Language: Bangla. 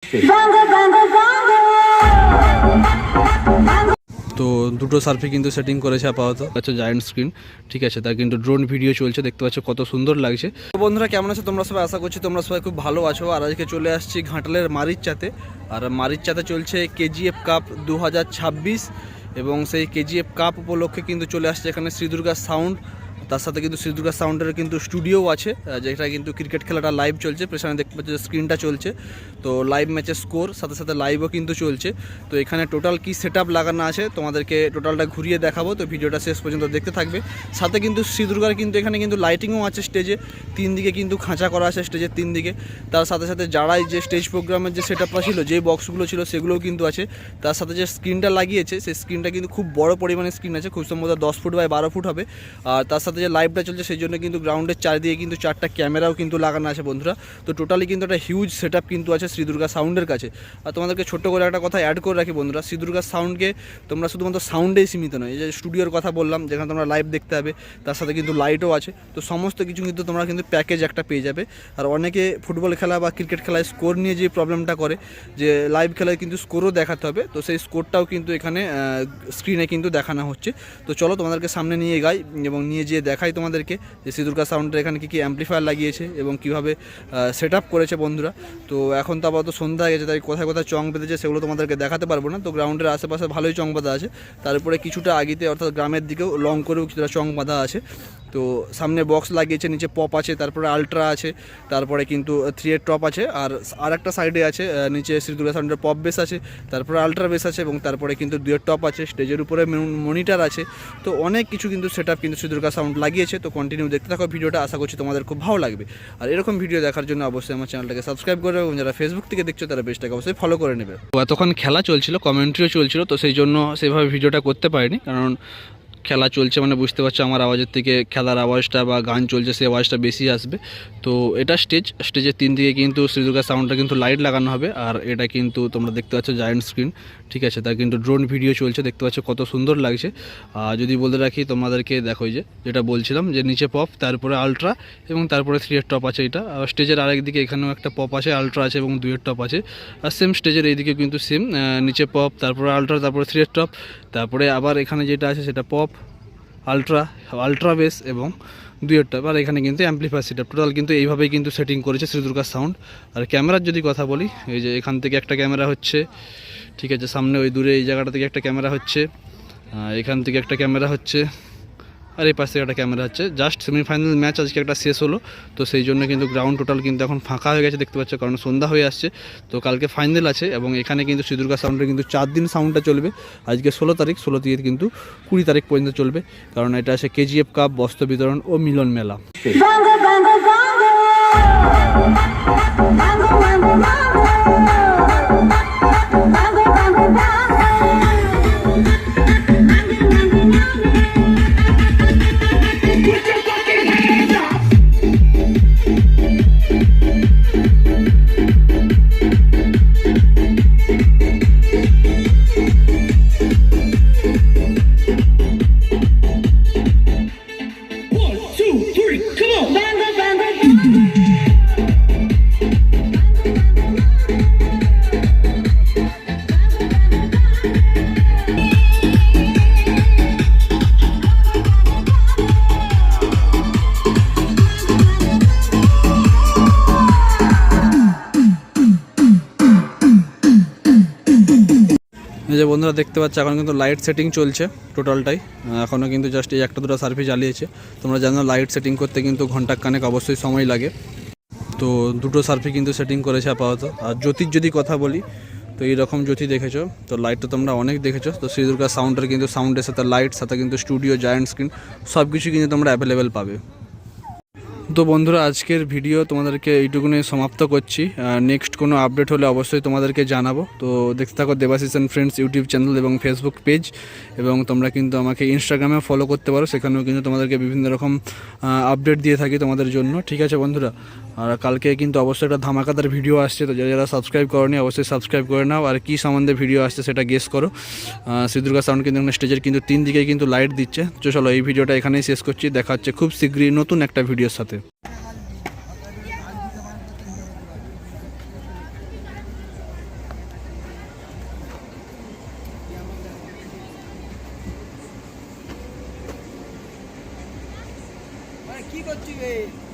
তো দুটো সার্ফে কিন্তু সেটিং করেছে আপাতত। আচ্ছা, জায়ান্ট স্ক্রিন, ঠিক আছে, তার কিন্তু ড্রোন ভিডিও চলছে, দেখতে পাচ্ছ কত সুন্দর লাগছে। তো বন্ধুরা কেমন আছো তোমরা সবাই? আশা করছি তোমরা সবাই খুব ভালো আছো। আর আজকে চলে আসছি ঘাটালের মারিচচাতে। আর মারিচচাতে চলছে কেজিএফ কাপ 2026 এবং সেই কেজিএফ কাপ উপলক্ষে কিন্তু চলে আসছে এখানে শ্রী দুর্গা সাউন্ড। তার সাথে কিন্তু শ্রী দুর্গা সাউন্ডের কিন্তু স্টুডিও আছে, যেটা কিন্তু ক্রিকেট খেলাটা লাইভ চলছে। পেছনে দেখতে পাচ্ছি স্ক্রিনটা চলছে, তো লাইভ ম্যাচের স্কোর সাথে সাথে লাইভও কিন্তু চলছে। তো এখানে টোটাল কি সেটআপ লাগানো আছে তোমাদেরকে টোটালটা ঘুরিয়ে দেখাবো, তো ভিডিওটা শেষ পর্যন্ত দেখতে থাকবে। সাথে কিন্তু শ্রী দুর্গার কিন্তু এখানে কিন্তু লাইটিংও আছে স্টেজে, 3 দিকে কিন্তু খাঁচা করা আছে স্টেজের 3 দিকে। তার সাথে সাথে যারাই যে স্টেজ প্রোগ্রামের যে সেটআপটা ছিল, যে বক্সগুলো ছিল সেগুলোও কিন্তু আছে। তার সাথে যে স্ক্রিনটা লাগিয়েছে সেই স্ক্রিনটা কিন্তু খুব বড় পরিমাণে স্ক্রিন আছে, খুব সম্ভবত 10 ফুট বাই 12 ফুট হবে। আর তার সাথে যে লাইভটা চলছে সেই জন্য কিন্তু গ্রাউন্ডের চারিদিকে কিন্তু 4টা ক্যামেরাও কিন্তু লাগানো আছে বন্ধুরা। তো টোটালি কিন্তু একটা হিউজ সেটআপ কিন্তু আছে শ্রী দুর্গা সাউন্ডের কাছে। আর তোমাদেরকে ছোট্ট করে একটা কথা অ্যাড করে রাখি বন্ধুরা, শ্রী দুর্গা সাউন্ডকে তোমরা শুধুমাত্র সাউন্ডেই সীমিত নয়, এই যে স্টুডিওর কথা বললাম যেখানে তোমরা লাইভ দেখতে হবে, তার সাথে কিন্তু লাইটও আছে। তো সমস্ত কিছু কিন্তু তোমরা কিন্তু প্যাকেজ একটা পেয়ে যাবে। আর অনেকে ফুটবল খেলা বা ক্রিকেট খেলায় স্কোর নিয়ে যে প্রবলেমটা করে, যে লাইভ খেলায় কিন্তু স্কোরও দেখাতে হবে, তো সেই স্কোরটাও কিন্তু এখানে স্ক্রিনে কিন্তু দেখানো হচ্ছে। তো চলো তোমাদেরকে সামনে নিয়ে যাই এবং নিয়ে যেয়ে দেখাই তোমাদেরকে যে শ্রী দুর্গা সাউন্ডের এখানে কী কী অ্যাম্পলিফায়ার লাগিয়েছে এবং কীভাবে সেট আপ করেছে বন্ধুরা। তো এখন তো আপাতত সন্ধ্যা হয়ে গেছে, তাই কোথায় কোথায় চং বেঁধেছে সেগুলো তোমাদেরকে দেখাতে পারবো না। তো গ্রাউন্ডের আশেপাশে ভালোই চং বাঁধা আছে, তারপরে কিছুটা আগিতে অর্থাৎ গ্রামের দিকেও লং করেও কিছুটা চং বাঁধা আছে। তো সামনে বক্স লাগিয়েছে, নিচে পপ আছে, তারপরে আলট্রা আছে, তারপরে কিন্তু 3-এর টপ আছে, আর একটা সাইডে আছে নিচে শ্রী দুর্গা সাউন্ডের পপ বেস আছে, তারপরে আলট্রা বেস আছে এবং তারপরে কিন্তু 2-এর টপ আছে, স্টেজের উপরে মনিটর আছে। তো অনেক কিছু কিন্তু সেট আপ কিন্তু শ্রী দুর্গা সাউন্ড লাগিয়েছে। তো কন্টিনিউ দেখতে থাকো ভিডিওটা, আশা করছি তোমাদের খুব ভালো লাগবে। আর এরকম ভিডিও দেখার জন্য অবশ্যই আমার চ্যানেলটাকে সাবস্ক্রাইব করে এবং যারা ফেসবুক থেকে দেখছো তারা পেজটাকে অবশ্যই ফলো করে নেবে। তো এতক্ষণ খেলা চলছিল, কমেন্ট্রিও চলছিল, তো সেই জন্য সেভাবে ভিডিওটা করতে পারিনি, কারণ খেলা চলছে মানে বুঝতে পারছো আমার আওয়াজের থেকে খেলার আওয়াজটা বা গান চলছে সেই আওয়াজটা বেশি আসবে। তো এটা স্টেজের 3 দিকে কিন্তু শ্রী দুর্গা সাউন্ডটা কিন্তু লাইট লাগানো হবে। আর এটা কিন্তু তোমরা দেখতে পাচ্ছ জায়ান্ট স্ক্রিন, ঠিক আছে, তার কিন্তু ড্রোন ভিডিও চলছে, দেখতে পাচ্ছ কত সুন্দর লাগছে। যদি বলে রাখি তোমাদেরকে, দেখো যেটা বলছিলাম যে নিচে পপ, তারপরে আলট্রা এবং তারপরে 3-এর টপ আছে। এটা স্টেজের আরেক দিকে এখানেও একটা পপ আছে, আলট্রা আছে এবং 2-এর টপ আছে। আর সেম স্টেজের এইদিকে কিন্তু সেম, নিচে পপ, তারপরে আলট্রা, তারপরে 3-এর টপ, তারপরে আবার এখানে যেটা আছে সেটা পপ, আলট্রা বেস এবং 2-এর টপ। আর এখানে কিন্তু অ্যাম্পলিফায়ার সেটআপ টোটাল কিন্তু এইভাবেই কিন্তু সেটিং করেছে শ্রী দুর্গা সাউন্ড। আর ক্যামেরার যদি কথা বলি, এই যে এখান থেকে একটা ক্যামেরা হচ্ছে, ঠিক আছে, সামনে ওই দূরে এই জায়গাটা থেকে একটা ক্যামেরা হচ্ছে, এখান থেকে একটা ক্যামেরা হচ্ছে, আর এই পাশ থেকে একটা ক্যামেরা হচ্ছে। জাস্ট সেমিফাইনাল ম্যাচ আজকে একটা শেষ হলো, তো সেই জন্য কিন্তু গ্রাউন্ড টোটাল কিন্তু এখন ফাঁকা হয়ে গেছে দেখতে পাচ্ছ, কারণ সন্ধ্যা হয়ে আসছে। তো কালকে ফাইনাল আছে এবং এখানে কিন্তু শ্রী দুর্গা সাউন্ডের কিন্তু 4 দিন সাউন্ডটা চলবে। আজকে 16 তারিখ, 16 থেকে কিন্তু 20 তারিখ পর্যন্ত চলবে, কারণ এটা আছে কেজিএফ কাপ, বস্ত্র বিতরণ ও মিলন মেলা। এই যে বন্ধুরা দেখতে পাচ্ছ এখন কিন্তু লাইট সেটিং চলছে টোটালটাই, এখনও কিন্তু জাস্ট এই একটা দুটো সার্ভিস জ্বালিয়েছে। তোমরা জানো লাইট সেটিং করতে কিন্তু ঘন্টাখানেক অবশ্যই সময় লাগে। তো দুটো সার্ভি কিন্তু সেটিং করেছে আপাতত। আর জ্যোতির যদি কথা বলি, তো এইরকম জ্যোতি দেখেছো, তো লাইট তো তোমরা অনেক দেখেছো। তো শ্রী দুর্গা সাউন্ডের কিন্তু সাউন্ডের সাথে লাইট, সাথে কিন্তু স্টুডিও, জায়ান্ট স্ক্রিন সব কিছু কিন্তু তোমরা অ্যাভেলেবেল পাবে। তো বন্ধুরা আজকের ভিডিও তোমাদেরকে এইটুকুনি সমাপ্ত করছি। নেক্সট কোনো আপডেট হলে অবশ্যই তোমাদেরকে জানাবো। তো দেখতে থাকো Debashis and friends YouTube channel এবং ফেসবুক পেজ, এবং তোমরা কিন্তু আমাকে ইনস্টাগ্রামে ফলো করতে পারো, সেখানেও কিন্তু তোমাদেরকে বিভিন্ন রকম আপডেট দিয়ে থাকি তোমাদের জন্য, ঠিক আছে বন্ধুরা। আর কালকে কিন্তু অবশ্যই একটা ধামাকাদার ভিডিও আসছে, তো যারা সাবস্ক্রাইব করোনি অবশ্যই সাবস্ক্রাইব করে নাও। আর কী সম্বন্ধে ভিডিও আসছে সেটা গেস করো। শ্রী দুর্গা সাউন্ড কিন্তু স্টেজের কিন্তু 3 দিকে কিন্তু লাইট দিচ্ছে। তো চলো এই ভিডিওটা এখানেই শেষ করছি, দেখা হচ্ছে খুব শীঘ্রই নতুন একটা ভিডিওর সাথে। কি করছিস